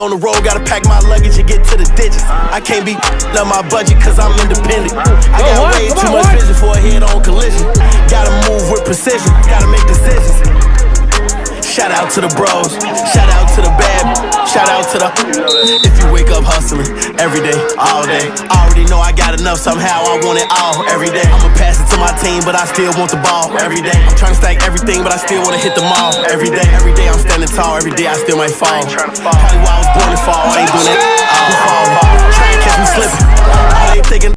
On the road, gotta pack my luggage and get to the ditches. I can't be on my budget cause I'm independent. I got way too much vision for a head-on collision. Gotta move with precision, gotta make decisions. Shout out to the bros, shout out to the bad, shout out to the. If you wake up hustling every day, all day, I already know I got enough somehow. I want it all every day. I'ma pass it to my team, but I still want the ball every day. I'm trying to stack everything, but I still wanna hit the mall every day. Every day I'm standing tall, every day I still might fall. Probably why I was born to fall. I ain't doing it. I'll fall. Try and catch me slipping. All they thinking.